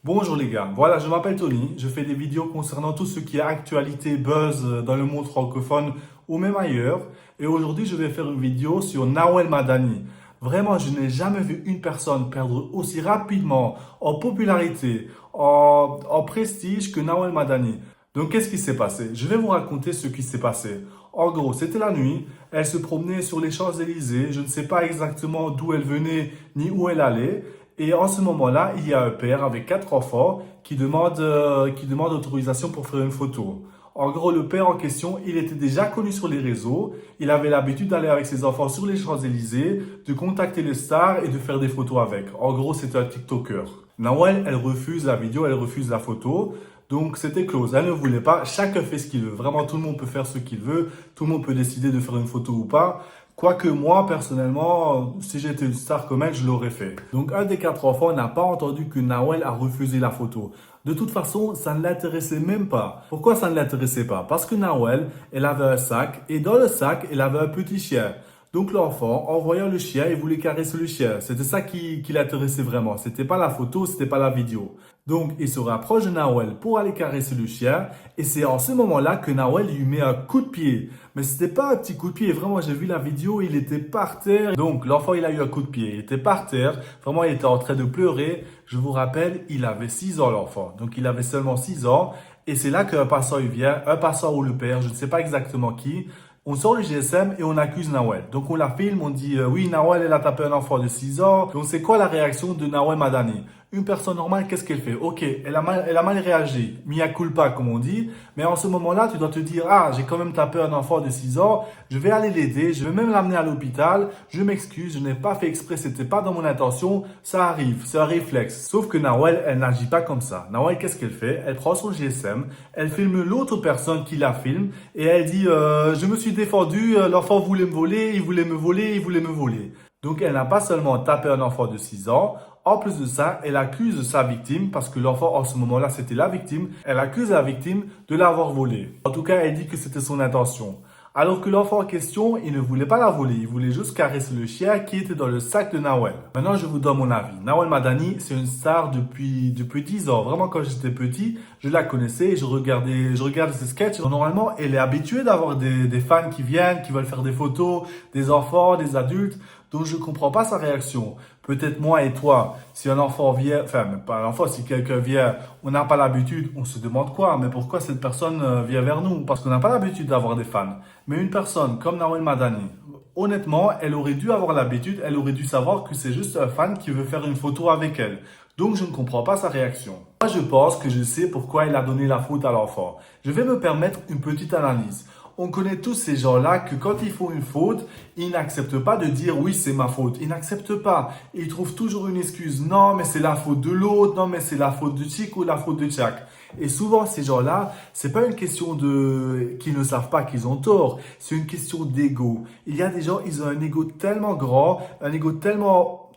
Bonjour les gars, voilà, je m'appelle Tony, je fais des vidéos concernant tout ce qui est actualité, buzz dans le monde francophone ou même ailleurs. Et aujourd'hui, je vais faire une vidéo sur Nawel Madani. Vraiment, je n'ai jamais vu une personne perdre aussi rapidement en popularité, en prestige que Nawel Madani. Donc, qu'est-ce qui s'est passé? Je vais vous raconter ce qui s'est passé. En gros, c'était la nuit, elle se promenait sur les Champs-Élysées, je ne sais pas exactement d'où elle venait ni où elle allait. Et en ce moment-là, il y a un père avec 4 enfants qui demande autorisation pour faire une photo. En gros, le père en question, il était déjà connu sur les réseaux. Il avait l'habitude d'aller avec ses enfants sur les Champs-Élysées, de contacter les stars et de faire des photos avec. En gros, c'est un TikToker. Nawel, elle refuse la vidéo, elle refuse la photo. Donc, c'était close. Elle ne voulait pas. Chacun fait ce qu'il veut. Vraiment, tout le monde peut faire ce qu'il veut. Tout le monde peut décider de faire une photo ou pas. Quoique moi, personnellement, si j'étais une star comme elle, je l'aurais fait. Donc, un des 4 enfants n'a pas entendu que Nawel a refusé la photo. De toute façon, ça ne l'intéressait même pas. Pourquoi ça ne l'intéressait pas? Parce que Nawel, elle avait un sac et dans le sac, elle avait un petit chien. Donc l'enfant, en voyant le chien, il voulait caresser le chien. C'était ça qui l'intéressait vraiment. C'était pas la photo, c'était pas la vidéo. Donc il se rapproche de Nawel pour aller caresser le chien. Et c'est en ce moment-là que Nawel lui met un coup de pied. Mais c'était pas un petit coup de pied. Vraiment, j'ai vu la vidéo, il était par terre. Donc l'enfant, il a eu un coup de pied. Il était par terre. Vraiment, il était en train de pleurer. Je vous rappelle, il avait 6 ans l'enfant. Donc il avait seulement 6 ans. Et c'est là qu'un passant il vient, un passant ou le père, je ne sais pas exactement qui. On sort le GSM et on accuse Nawel. Donc on la filme, on dit oui, Nawel, elle a tapé un enfant de 6 ans. Donc c'est quoi la réaction de Nawel Madani? Une personne normale, qu'est-ce qu'elle fait? Ok, elle a mal réagi, mea culpa comme on dit. Mais en ce moment-là, tu dois te dire, ah, j'ai quand même tapé un enfant de 6 ans, je vais aller l'aider, je vais même l'amener à l'hôpital, je m'excuse, je n'ai pas fait exprès, c'était pas dans mon intention, ça arrive, c'est un réflexe. Sauf que Nawel, elle n'agit pas comme ça. Nawel, qu'est-ce qu'elle fait? Elle prend son GSM, elle filme l'autre personne qui la filme et elle dit, je me suis défendu, l'enfant voulait me voler, il voulait me voler, il voulait me voler. Donc elle n'a pas seulement tapé un enfant de 6 ans, en plus de ça, elle accuse sa victime, parce que l'enfant en ce moment-là c'était la victime, elle accuse la victime de l'avoir volé. En tout cas, elle dit que c'était son intention. Alors que l'enfant en question, il ne voulait pas la voler, il voulait juste caresser le chien qui était dans le sac de Nawel. Maintenant, je vous donne mon avis. Nawel Madani, c'est une star depuis 10 ans. Vraiment, quand j'étais petit, je la connaissais, je regardais ses sketchs. Normalement, elle est habituée d'avoir des fans qui viennent, qui veulent faire des photos, des enfants, des adultes. Donc, je comprends pas sa réaction. Peut-être moi et toi, si un enfant vient, enfin, même pas un enfant, si quelqu'un vient, on n'a pas l'habitude, on se demande quoi, mais pourquoi cette personne vient vers nous? Parce qu'on n'a pas l'habitude d'avoir des fans. Mais une personne comme Nawel Madani, honnêtement, elle aurait dû avoir l'habitude, elle aurait dû savoir que c'est juste un fan qui veut faire une photo avec elle. Donc, je ne comprends pas sa réaction. Moi, je pense que je sais pourquoi elle a donné la faute à l'enfant. Je vais me permettre une petite analyse. On connaît tous ces gens-là que quand ils font une faute, ils n'acceptent pas de dire oui, c'est ma faute. Ils n'acceptent pas. Ils trouvent toujours une excuse. Non, mais c'est la faute de l'autre. Non, mais c'est la faute de Chick ou la faute de Jack. Et souvent, ces gens-là, c'est pas une question de qu'ils ne savent pas qu'ils ont tort. C'est une question d'ego. Il y a des gens, ils ont un ego tellement grand, un ego tellement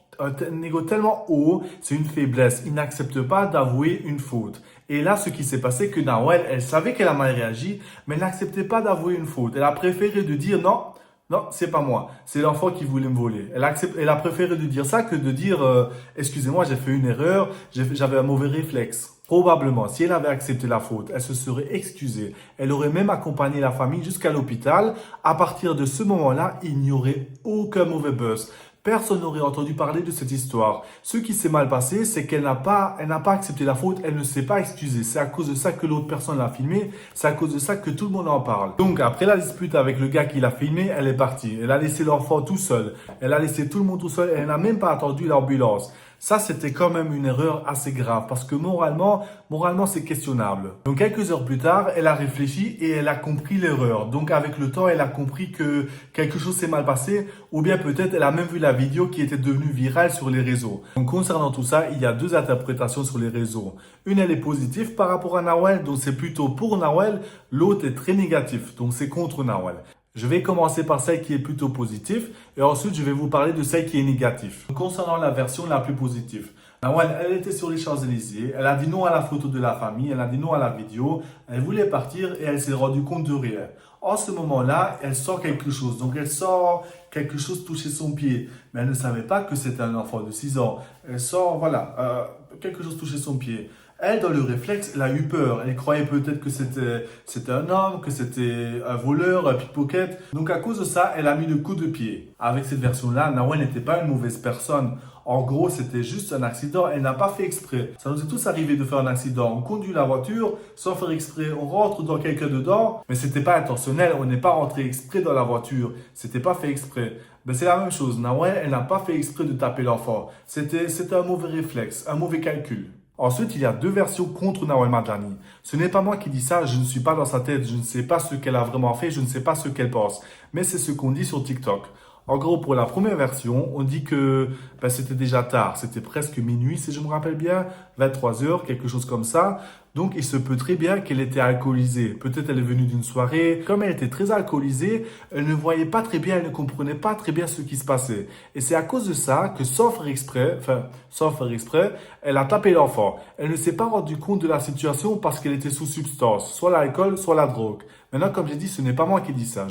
haut, c'est une faiblesse. Ils n'acceptent pas d'avouer une faute. Et là, ce qui s'est passé, c'est que Nawel, elle savait qu'elle a mal réagi, mais elle n'acceptait pas d'avouer une faute. Elle a préféré de dire non, non, c'est pas moi, c'est l'enfant qui voulait me voler. Elle a préféré de dire ça que de dire excusez-moi, j'ai fait une erreur, j'avais un mauvais réflexe. Probablement, si elle avait accepté la faute, elle se serait excusée. Elle aurait même accompagné la famille jusqu'à l'hôpital. À partir de ce moment-là, il n'y aurait aucun mauvais buzz. Personne n'aurait entendu parler de cette histoire. Ce qui s'est mal passé, c'est qu'elle n'a pas accepté la faute, elle ne s'est pas excusée. C'est à cause de ça que l'autre personne l'a filmé, c'est à cause de ça que tout le monde en parle. Donc après la dispute avec le gars qui l'a filmé, elle est partie. Elle a laissé l'enfant tout seul. Elle a laissé tout le monde tout seul. Elle n'a même pas attendu l'ambulance. Ça, c'était quand même une erreur assez grave parce que moralement, c'est questionnable. Donc, quelques heures plus tard, elle a réfléchi et elle a compris l'erreur. Donc, avec le temps, elle a compris que quelque chose s'est mal passé ou bien peut-être elle a même vu la vidéo qui était devenue virale sur les réseaux. Donc, concernant tout ça, il y a deux interprétations sur les réseaux. Une, elle est positive par rapport à Nawel, donc c'est plutôt pour Nawel. L'autre est très négatif, donc c'est contre Nawel. Je vais commencer par celle qui est plutôt positive et ensuite je vais vous parler de celle qui est négative. Concernant la version la plus positive, Nawel, elle était sur les Champs-Élysées, elle a dit non à la photo de la famille, elle a dit non à la vidéo, elle voulait partir et elle s'est rendue compte de rien. En ce moment-là, elle sent quelque chose, donc elle sent quelque chose toucher son pied, mais elle ne savait pas que c'était un enfant de 6 ans. Elle sent, voilà, quelque chose touchait son pied. Elle, dans le réflexe, elle a eu peur. Elle croyait peut-être que c'était un homme, que c'était un voleur, un pickpocket. Donc à cause de ça, elle a mis le coup de pied. Avec cette version-là, Nawel n'était pas une mauvaise personne. En gros, c'était juste un accident. Elle n'a pas fait exprès. Ça nous est tous arrivé de faire un accident. On conduit la voiture sans faire exprès. On rentre dans quelqu'un dedans, mais c'était pas intentionnel. On n'est pas rentré exprès dans la voiture. C'était pas fait exprès. Ben, c'est la même chose. Nawel, elle n'a pas fait exprès de taper l'enfant. C'était un mauvais réflexe, un mauvais calcul. Ensuite, il y a deux versions contre Nawel Madani. Ce n'est pas moi qui dis ça, je ne suis pas dans sa tête, je ne sais pas ce qu'elle a vraiment fait, je ne sais pas ce qu'elle pense. Mais c'est ce qu'on dit sur TikTok. En gros, pour la première version, on dit que c'était déjà tard, c'était presque minuit, si je me rappelle bien, 23 heures, quelque chose comme ça. Donc, il se peut très bien qu'elle était alcoolisée. Peut-être elle est venue d'une soirée. Comme elle était très alcoolisée, elle ne voyait pas très bien, elle ne comprenait pas très bien ce qui se passait. Et c'est à cause de ça que, sans faire exprès, elle a tapé l'enfant. Elle ne s'est pas rendue compte de la situation parce qu'elle était sous substance, soit l'alcool, soit la drogue. Maintenant, comme j'ai dit, ce n'est pas moi qui dis ça.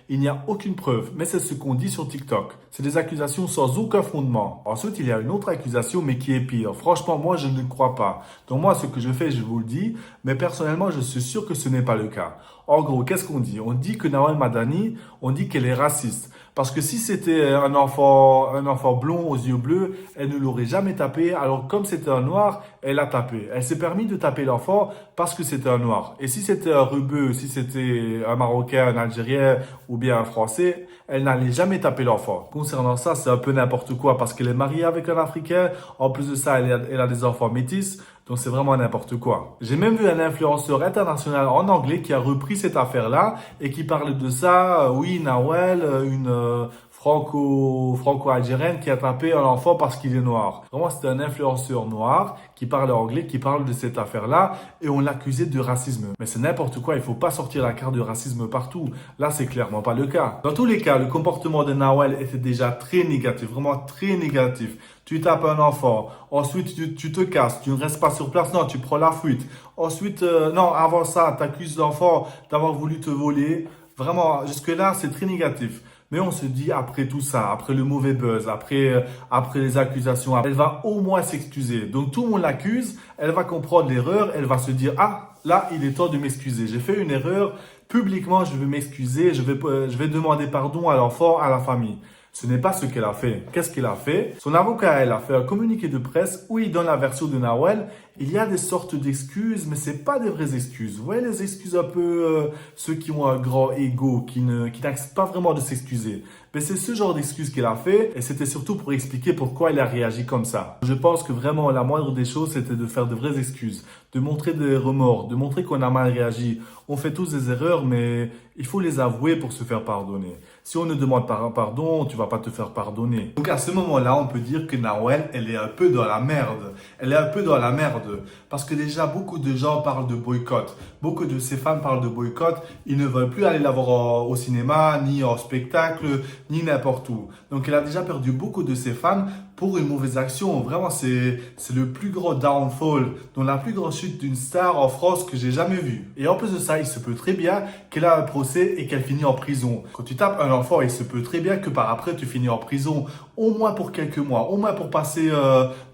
Il n'y a aucune preuve, mais c'est ce qu'on dit sur TikTok. C'est des accusations sans aucun fondement. Ensuite, il y a une autre accusation, mais qui est pire. Franchement, moi, je ne crois pas. Donc moi, ce que je fais, je vous le dis, mais personnellement, je suis sûr que ce n'est pas le cas. En gros, qu'est-ce qu'on dit? On dit que Nawel Madani, on dit qu'elle est raciste. Parce que si c'était un enfant blond aux yeux bleus, elle ne l'aurait jamais tapé. Alors comme c'était un noir, elle l'a tapé. Elle s'est permis de taper l'enfant parce que c'était un noir. Et si c'était un rebeu, si c'était un Marocain, un Algérien ou bien un Français, elle n'allait jamais taper l'enfant. Concernant ça, c'est un peu n'importe quoi parce qu'elle est mariée avec un Africain. En plus de ça, elle a des enfants métis. Donc c'est vraiment n'importe quoi. J'ai même vu un influenceur international en anglais qui a repris cette affaire-là et qui parle de ça. Oui, Nawel, une franco-algérienne qui a tapé un enfant parce qu'il est noir. Vraiment, c'était un influenceur noir qui parle anglais, qui parle de cette affaire-là et on l'accusait de racisme. Mais c'est n'importe quoi, il faut pas sortir la carte de racisme partout. Là, c'est clairement pas le cas. Dans tous les cas, le comportement de Nawel était déjà très négatif, vraiment très négatif. Tu tapes un enfant, ensuite tu te casses, tu ne restes pas sur place, non, tu prends la fuite. Ensuite, non, avant ça, tu accuses l'enfant d'avoir voulu te voler. Vraiment, jusque-là, c'est très négatif. Mais on se dit, après tout ça, après le mauvais buzz, après les accusations, elle va au moins s'excuser. Donc tout le monde l'accuse, elle va comprendre l'erreur, elle va se dire, ah, là, il est temps de m'excuser. J'ai fait une erreur, publiquement, je vais m'excuser, je vais demander pardon à l'enfant, à la famille. Ce n'est pas ce qu'elle a fait. Qu'est-ce qu'elle a fait? Son avocat, elle a fait un communiqué de presse où il donne la version de Nawel. Il y a des sortes d'excuses, mais c'est pas des vraies excuses. Vous voyez les excuses un peu ceux qui ont un grand ego, qui n'acceptent pas vraiment de s'excuser. Mais c'est ce genre d'excuses qu'elle a fait et c'était surtout pour expliquer pourquoi elle a réagi comme ça. Je pense que vraiment la moindre des choses, c'était de faire de vraies excuses, de montrer des remords, de montrer qu'on a mal réagi. On fait tous des erreurs, mais il faut les avouer pour se faire pardonner. Si on ne demande pas pardon, tu vas pas te faire pardonner. Donc à ce moment-là, on peut dire que Nawel, elle est un peu dans la merde. Elle est un peu dans la merde. Parce que déjà, beaucoup de gens parlent de boycott. Beaucoup de ces fans parlent de boycott. Ils ne veulent plus aller la voir au cinéma, ni en spectacle, ni n'importe où. Donc elle a déjà perdu beaucoup de ses fans pour une mauvaise action. Vraiment, c'est le plus gros downfall, donc la plus grande chute d'une star en France que j'ai jamais vue. Et en plus de ça, il se peut très bien qu'elle a un procès et qu'elle finit en prison. Quand tu tapes un enfant, il se peut très bien que par après, tu finis en prison, au moins pour quelques mois, au moins pour passer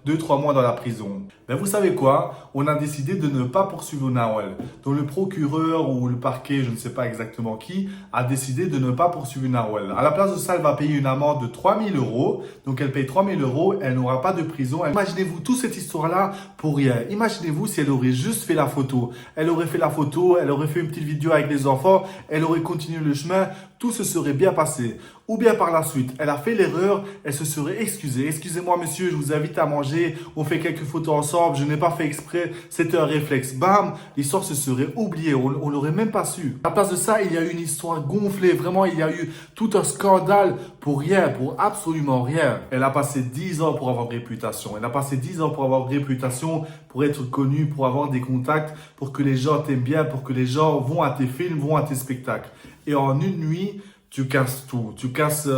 2-3 mois dans la prison. Ben vous savez quoi? On a décidé de ne pas poursuivre Nawel. Donc le procureur ou le parquet, je ne sais pas exactement qui, a décidé de ne pas poursuivre Nawel. À la place de ça, elle va payer une amende de 3 000 €. Donc elle paye 3 000 €, elle n'aura pas de prison. Imaginez-vous toute cette histoire-là pour rien. Imaginez-vous si elle aurait juste fait la photo. Elle aurait fait la photo, elle aurait fait une petite vidéo avec les enfants, elle aurait continué le chemin, tout se serait bien passé. Ou bien par la suite, elle a fait l'erreur, elle se serait excusée. Excusez-moi monsieur, je vous invite à manger, on fait quelques photos ensemble, je n'ai pas fait exprès, c'était un réflexe. Bam, l'histoire se serait oubliée, on l'aurait même pas su. À la place de ça, il y a eu une histoire gonflée, vraiment, il y a eu tout un scandale pour rien, pour absolument rien. Elle a passé 10 ans pour avoir réputation, elle a passé 10 ans pour avoir réputation, pour être connue, pour avoir des contacts, pour que les gens t'aiment bien, pour que les gens vont à tes films, vont à tes spectacles. Et en une nuit, tu casses tout. Tu casses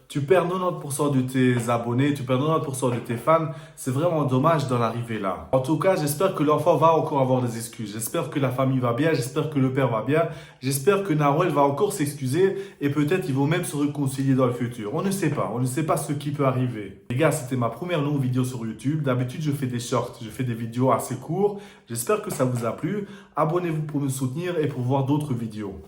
tu perds 90% de tes abonnés, tu perds 90% de tes fans. C'est vraiment dommage d'en arriver là. En tout cas, j'espère que l'enfant va encore avoir des excuses. J'espère que la famille va bien, j'espère que le père va bien. J'espère que Nawel va encore s'excuser et peut-être ils vont même se réconcilier dans le futur. On ne sait pas, on ne sait pas ce qui peut arriver. Les gars, c'était ma première longue vidéo sur YouTube. D'habitude, je fais des shorts, je fais des vidéos assez courtes. J'espère que ça vous a plu. Abonnez-vous pour me soutenir et pour voir d'autres vidéos.